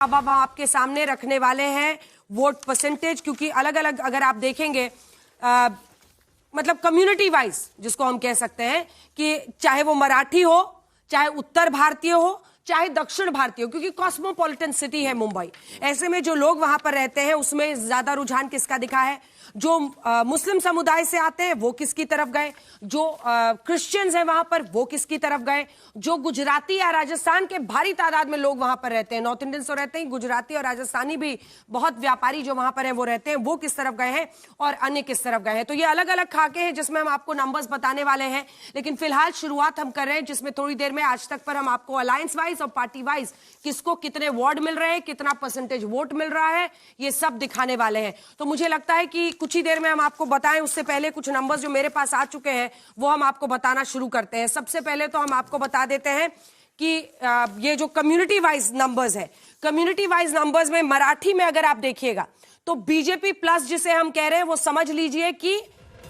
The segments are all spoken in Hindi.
अब आपके सामने रखने वाले हैं वोट परसेंटेज, क्योंकि अलग अलग अगर आप देखेंगे मतलब कम्युनिटी वाइज जिसको हम कह सकते हैं कि चाहे वो मराठी हो, चाहे उत्तर भारतीय हो, चाहे दक्षिण भारतीय हो, क्योंकि कॉस्मोपॉलिटन सिटी है मुंबई। ऐसे में जो लोग वहां पर रहते हैं उसमें ज्यादा रुझान किसका दिखा है? जो मुस्लिम समुदाय से आते हैं वो किसकी तरफ गए, जो क्रिश्चियंस हैं वहां पर वो किसकी तरफ गए, जो गुजराती या राजस्थान के भारी तादाद में लोग वहां पर रहते हैं, नॉर्थ इंडियंस तो रहते हैं, गुजराती और राजस्थानी भी बहुत व्यापारी जो वहां पर है वो रहते हैं, वो किस तरफ गए हैं और अन्य किस तरफ गए हैं। तो ये अलग अलग खाके हैं जिसमें हम आपको नंबर्स बताने वाले हैं, लेकिन फिलहाल शुरुआत हम कर रहे हैं जिसमें थोड़ी देर में आज तक पर हम आपको अलायंस वाइज और पार्टी वाइज किसको कितने वार्ड मिल रहे हैं, कितना परसेंटेज वोट मिल रहा है, ये सब दिखाने वाले हैं। तो मुझे लगता है कि कुछ ही देर में हम आपको बताएं, उससे पहले कुछ नंबर्स जो मेरे पास आ चुके हैं वो हम आपको बताना शुरू करते हैं। सबसे पहले तो हम आपको बता देते हैं कि ये जो कम्युनिटी वाइज नंबर्स है, कम्युनिटी वाइज नंबर्स में मराठी में अगर आप देखिएगा तो बीजेपी प्लस जिसे हम कह रहे हैं वो समझ लीजिए कि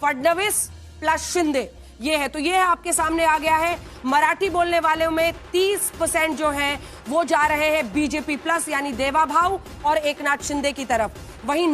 फडणवीस प्लस शिंदे ये है। तो ये है आपके सामने आ गया है। मराठी बोलने वालों में 30% जो है वो जा रहे हैं बीजेपी प्लस यानी देवा भाऊ और एकनाथ शिंदे की तरफ। वहीं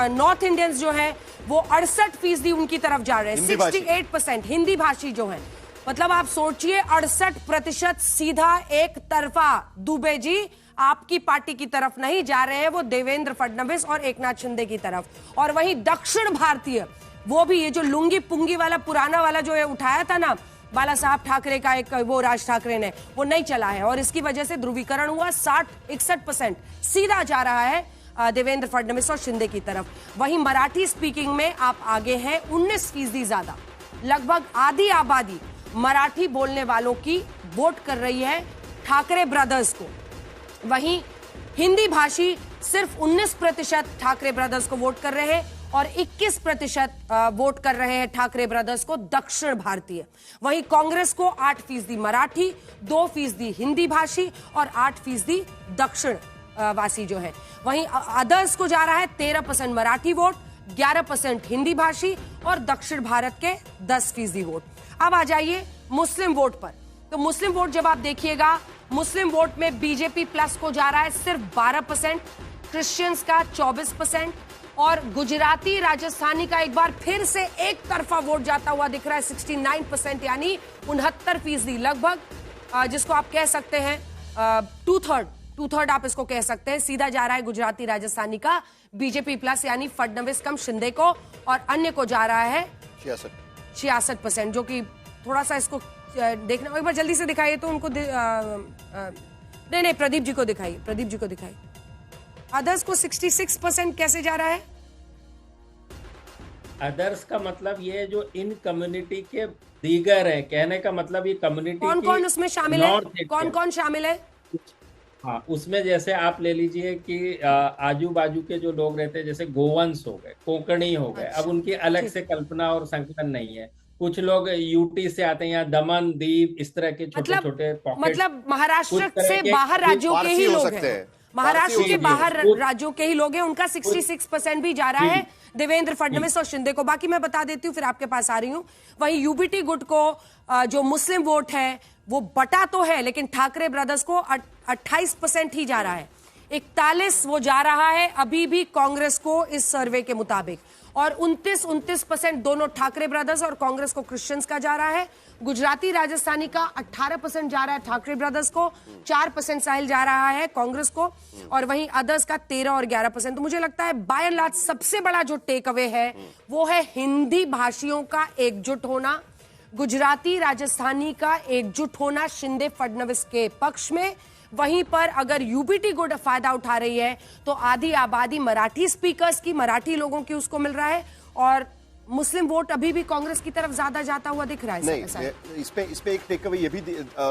नॉर्थ इंडियंस जो है वो 68% उनकी तरफ जा रहे हैं। 68% हिंदी भाषी जो है, मतलब आप सोचिए 68% सीधा एक तरफा दुबे जी आपकी पार्टी की तरफ नहीं जा रहे हैं, वो देवेंद्र फडणवीस और एकनाथ शिंदे की तरफ। और वहीं दक्षिण भारतीय वो भी ये जो लुंगी पुंगी वाला पुराना वाला जो है उठाया था ना बाला साहब ठाकरे का, एक वो राज ठाकरे ने, वो नहीं चला है और इसकी वजह से ध्रुवीकरण हुआ। 61% सीधा जा रहा है देवेंद्र फडणवीस और शिंदे की तरफ। वहीं मराठी स्पीकिंग में आप आगे हैं 19% ज्यादा, लगभग आधी आबादी मराठी बोलने वालों की वोट कर रही है ठाकरे ब्रदर्स को। वहीं हिंदी भाषी सिर्फ 19% ठाकरे ब्रदर्स को वोट कर रहे हैं और 21% वोट कर रहे हैं ठाकरे ब्रदर्स को दक्षिण भारतीय। वहीं कांग्रेस को 8% मराठी, 2% हिंदी भाषी और 8% दक्षिण वासी जो है। वहीं अदर्स को जा रहा है 13% मराठी वोट, 11% हिंदी भाषी और दक्षिण भारत के 10% वोट। अब आ जाइए मुस्लिम वोट पर। तो मुस्लिम वोट जब आप देखिएगा, मुस्लिम वोट में बीजेपी प्लस को जा रहा है सिर्फ 12%, क्रिश्चियंस का 24% और गुजराती राजस्थानी का एक बार फिर से एक तरफा वोट जाता हुआ दिख रहा है 69% यानी 69% लगभग, जिसको आप कह सकते हैं टू थर्ड आप इसको कह सकते हैं, सीधा जा रहा है गुजराती राजस्थानी का बीजेपी प्लस यानी फडणवीस कम शिंदे को, और अन्य को जा रहा है 66%, जो कि थोड़ा सा इसको देखना, एक बार जल्दी से दिखाइए तो उनको नहीं प्रदीप जी को दिखाइए। अदर्स को 66% कैसे जा रहा है? अदर्स का मतलब ये जो इन कम्युनिटी के दीगर है, कहने का मतलब ये कम्युनिटी कौन कौन उसमें शामिल है, कौन कौन शामिल है? हाँ, उसमें जैसे आप ले लीजिए कि आजू बाजू के जो लोग रहते हैं, जैसे गोवंश हो गए, कोंकणी हो गए। अब उनकी अलग से कल्पना और संकलन नहीं है। कुछ लोग यूटी से आते हैं, यहाँ दमन दीव इस तरह के छोटे छोटे पॉकेट, मतलब महाराष्ट्र से बाहर राज्यों के ही लोग हैं, महाराष्ट्र के बाहर राज्यों के ही लोग हैं। उनका 66% भी जा रहा है देवेंद्र फडणवीस और शिंदे को। बाकी मैं बता देती हूँ, फिर आपके पास आ रही हूँ। वहीं यूबीटी गुट को जो मुस्लिम वोट है वो बटा तो है, लेकिन ठाकरे ब्रदर्स को 28% ही जा रहा है। 41 वो जा रहा है अभी भी कांग्रेस को इस सर्वे के मुताबिक, और 29% दोनों ठाकरे ब्रदर्स और कांग्रेस को क्रिश्चियंस का जा रहा है। गुजराती राजस्थानी का 18% जा रहा है ठाकरे ब्रदर्स को, 4% साहिल जा रहा है कांग्रेस को, और वहीं अदर्स का 13 और 11%। तो मुझे लगता है बाय एंड लार्ज सबसे बड़ा जो टेक अवे है वो है हिंदी भाषियों का एकजुट होना, गुजराती राजस्थानी का एकजुट होना शिंदे फडणवीस के पक्ष में। वहीं पर अगर यूबीटी गुट फायदा उठा रही है तो आधी आबादी मराठी स्पीकर्स की, मराठी लोगों की उसको मिल रहा है, और मुस्लिम वोट अभी भी कांग्रेस की तरफ ज्यादा जाता हुआ दिख रहा है। नहीं, इस पे एक टेक अवे ये भी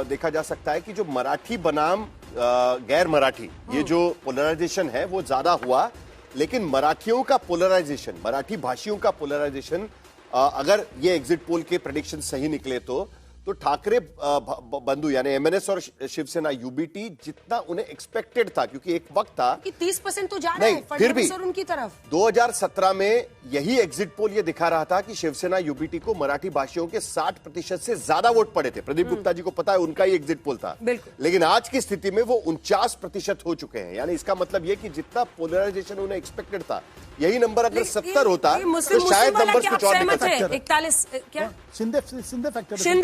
देखा जा सकता है कि जो मराठी बनाम गैर मराठी, ये जो पोलराइजेशन है वो ज्यादा हुआ, लेकिन मराठियों का पोलराइजेशन, मराठी भाषियों का पोलराइजेशन, अगर ये एग्जिट पोल के प्रेडिक्शन सही निकले तो ठाकरे बंधु यानी एमएनएस और शिवसेना यूबीटी जितना उन्हें एक्सपेक्टेड था, क्योंकि एक वक्त था कि 30% तो जा रहे नहीं, हैं फिर भी फडणवीस और उनकी तरफ। 2017 में यही एग्जिट पोल ये दिखा रहा था कि शिवसेना यूबीटी को मराठी भाषियों के 60% से ज्यादा वोट पड़े थे। प्रदीप गुप्ता जी को पता है, उनका ही एग्जिट पोल था। लेकिन आज की स्थिति में वो 49% हो चुके हैं। यानी इसका मतलब ये कि जितना पोलराइजेशन उन्हें एक्सपेक्टेड था, यही नंबर अगर 70 होता तो शायद नंबर कुछ और निकल सकता। 41 क्या शिंदे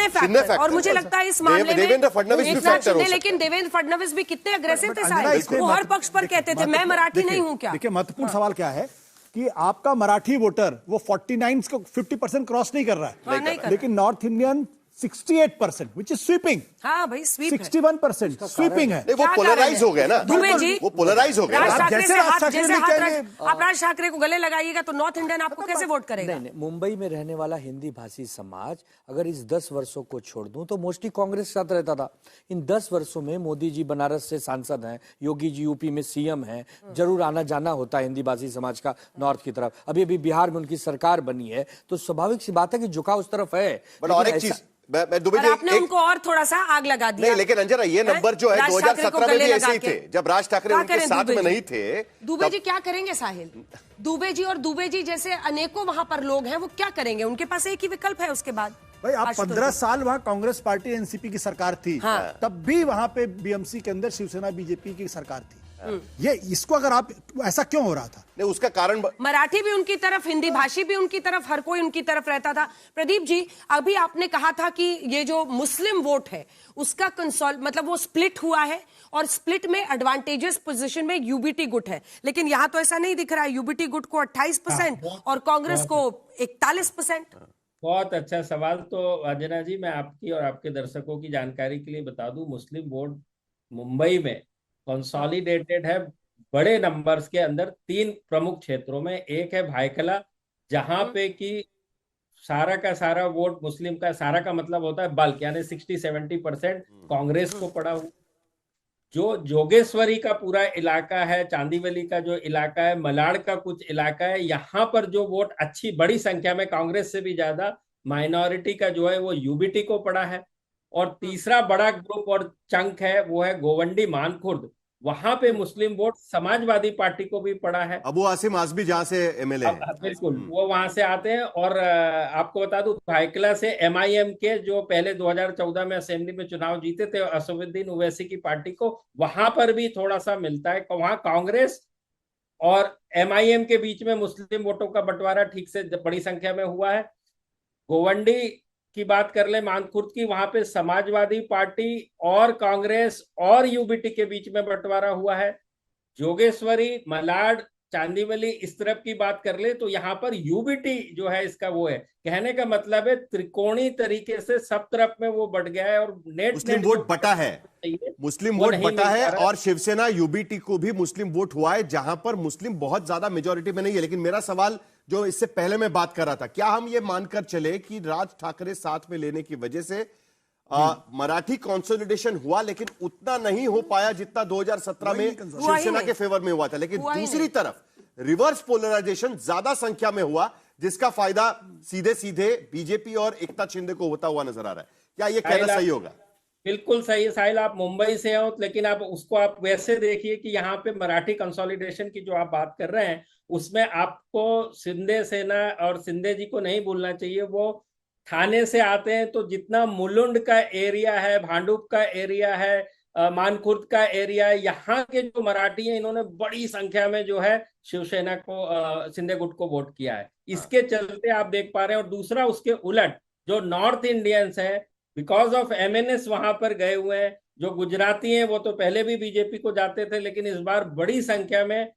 फैक्टर। और मुझे लगता है इस मामले में देवेंद्र फडणवीस भी फैक्टर हो सकते हैं। लेकिन देवेंद्र फडणवीस भी कितने अग्रेसिव थे साहब, वो हर पक्ष पर कहते थे मैं मराठी नहीं हूं क्या। देखिए महत्वपूर्ण सवाल क्या है कि आपका मराठी वोटर वो 49 को 50% क्रॉस नहीं कर रहा है, लेकिन north Indian 68% which is sweeping। हाँ भाई स्वीप 61% स्वीपिंग है। वो पोलराइज हो गए ना दुबे जी, वो पोलराइज हो गए। राज ठाकरे जैसे से राज हाथ ठाकरे जैसे ने हाथ कह रख आप राज ठाकरे को गले लगाइएगा तो नॉर्थ इंडियन आपको कैसे वोट करेगा। नहीं, मुंबई में रहने वाला हिंदी भाषी समाज अगर इस 10 वर्षों को छोड़ दूं तो मोस्टली कांग्रेस के साथ रहता था। इन 10 वर्षों में मोदी जी बनारस से सांसद हैं, योगी जी यूपी में सीएम हैं, जरूर आना जाना होता है हिंदी भाषी समाज का नॉर्थ की तरफ। अभी अभी बिहार में उनकी सरकार बनी है तो स्वाभाविक सी बात है कि झुकाव उस तरफ है। बट और एक चीज मैं दुबे जी आपने उनको और थोड़ा सा आग लगा दिया। नहीं, लेकिन अंजना ये नंबर जो है 2017 में भी ऐसे ही थे जब राज ठाकरे उनके साथ में नहीं थे। दुबे जी क्या करेंगे साहिल, दुबे जी और दुबे जी जैसे अनेकों वहां पर लोग हैं, वो क्या करेंगे। उनके पास एक ही विकल्प है उसके बाद। भाई आप 15 साल वहां कांग्रेस पार्टी एनसीपी की सरकार थी, तब भी वहां पे बीएमसी के अंदर शिवसेना बीजेपी की सरकार थी। ये इसको अगर आप ऐसा क्यों हो रहा था। नहीं, उसका कारण मराठी भी उनकी तरफ, हिंदी भाषी भी उनकी तरफ, हर कोई उनकी तरफ रहता था। प्रदीप जी अभी आपने कहा था कि ये जो मुस्लिम वोट है उसका मतलब वो स्प्लिट हुआ है और स्प्लिट में एडवांटेजेस पोजीशन में यूबीटी गुट है, लेकिन यहां तो ऐसा नहीं दिख रहा है। यूबीटी गुट को 28% और कांग्रेस को 41%। बहुत अच्छा सवाल। तो अंजना जी मैं आपकी और आपके दर्शकों की जानकारी के लिए बता दूं, मुस्लिम वोट मुंबई में कंसोलिडेटेड है बड़े नंबर्स के अंदर 3 प्रमुख क्षेत्रों में। एक है भायखला, जहां पे कि सारा का सारा वोट मुस्लिम का, सारा का मतलब होता है बल्क, यानी 60-70% कांग्रेस को पड़ा हुआ। जो जोगेश्वरी का पूरा इलाका है, चांदीवली का जो इलाका है, मलाड़ का कुछ इलाका है, यहाँ पर जो वोट अच्छी बड़ी संख्या में कांग्रेस से भी ज्यादा माइनॉरिटी का जो है वो यूबीटी को पड़ा है। और तीसरा बड़ा ग्रुप और चंक है वो है गोवंडी मानखुर्द, वहां पे मुस्लिम वोट समाजवादी पार्टी को भी पड़ा है। अबू आसिम आजमी जहां से एमएलए है, बिल्कुल वो वहां से आते हैं। और आपको बता दूं भायखला से एमआईएम के जो पहले 2014 में असेंबली में चुनाव जीते थे असदुद्दीन ओवैसी की पार्टी को, वहां पर भी थोड़ा सा मिलता है। वहां कांग्रेस और एमआईएम के बीच में मुस्लिम वोटों का बंटवारा ठीक से बड़ी संख्या में हुआ है। गोवंडी की बात कर ले मानखुर्द की, वहां पे समाजवादी पार्टी और कांग्रेस और यूबीटी के बीच में बंटवारा हुआ है। जोगेश्वरी, मलाड, चांदीवली इस तरफ की बात कर ले तो यहाँ पर यूबीटी जो है इसका वो है। कहने का मतलब है त्रिकोणीय तरीके से सब तरफ में वो बढ़ गया है और मुस्लिम वोट बटा है, मुस्लिम वोट बटा है। और शिवसेना यूबीटी को भी मुस्लिम वोट हुआ है, जहां पर मुस्लिम बहुत ज्यादा मेजोरिटी में नहीं है। लेकिन मेरा सवाल जो इससे पहले मैं बात कर रहा था, क्या हम ये मानकर चले कि राज ठाकरे साथ में लेने की वजह से मराठी कंसोलिडेशन हुआ, लेकिन उतना नहीं हो पाया जितना 2017 में शिवसेना के फेवर में हुआ था। लेकिन दूसरी तरफ रिवर्स पोलराइजेशन ज्यादा संख्या में हुआ, जिसका फायदा सीधे सीधे बीजेपी और एकनाथ शिंदे को होता हुआ नजर आ रहा है। क्या ये कहना सही होगा। बिल्कुल सही है साहिल, आप मुंबई से हो लेकिन आप उसको आप वैसे देखिए कि यहाँ पे मराठी कंसोलिडेशन की जो आप बात कर रहे हैं उसमें आपको शिंदे सेना और शिंदे जी को नहीं भूलना चाहिए। वो थाने से आते हैं तो जितना मुलुंड का एरिया है, भांडुप का एरिया है, मानखुर्द का एरिया है, यहाँ के जो मराठी हैं इन्होंने बड़ी संख्या में जो है शिवसेना को शिंदे गुट को वोट किया है। इसके चलते आप देख पा रहे हैं। और दूसरा उसके उलट जो नॉर्थ इंडियंस हैं बिकॉज ऑफ एमएनएस वहां पर गए हुए हैं। जो गुजराती हैं वो तो पहले भी बीजेपी को जाते थे, लेकिन इस बार बड़ी संख्या में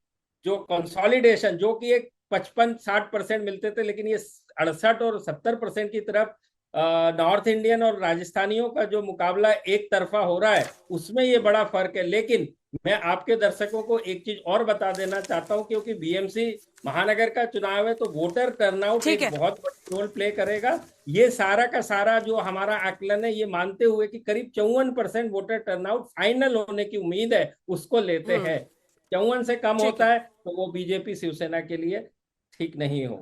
जो कंसोलिडेशन जो कि एक 55-60% मिलते थे, लेकिन ये 68 और 70% की तरफ नॉर्थ इंडियन और राजस्थानियों का जो मुकाबला एक तरफा हो रहा है उसमें ये बड़ा फर्क है। लेकिन मैं आपके दर्शकों को एक चीज और बता देना चाहता हूं, क्योंकि बीएमसी महानगर का चुनाव है तो वोटर टर्नआउट एक बहुत बड़ा रोल प्ले करेगा। ये सारा का सारा जो हमारा आकलन है ये मानते हुए कि करीब 54% वोटर टर्नआउट फाइनल होने की उम्मीद है उसको लेते हैं। 54 से कम होता है तो वो बीजेपी शिवसेना के लिए ठीक नहीं होगा।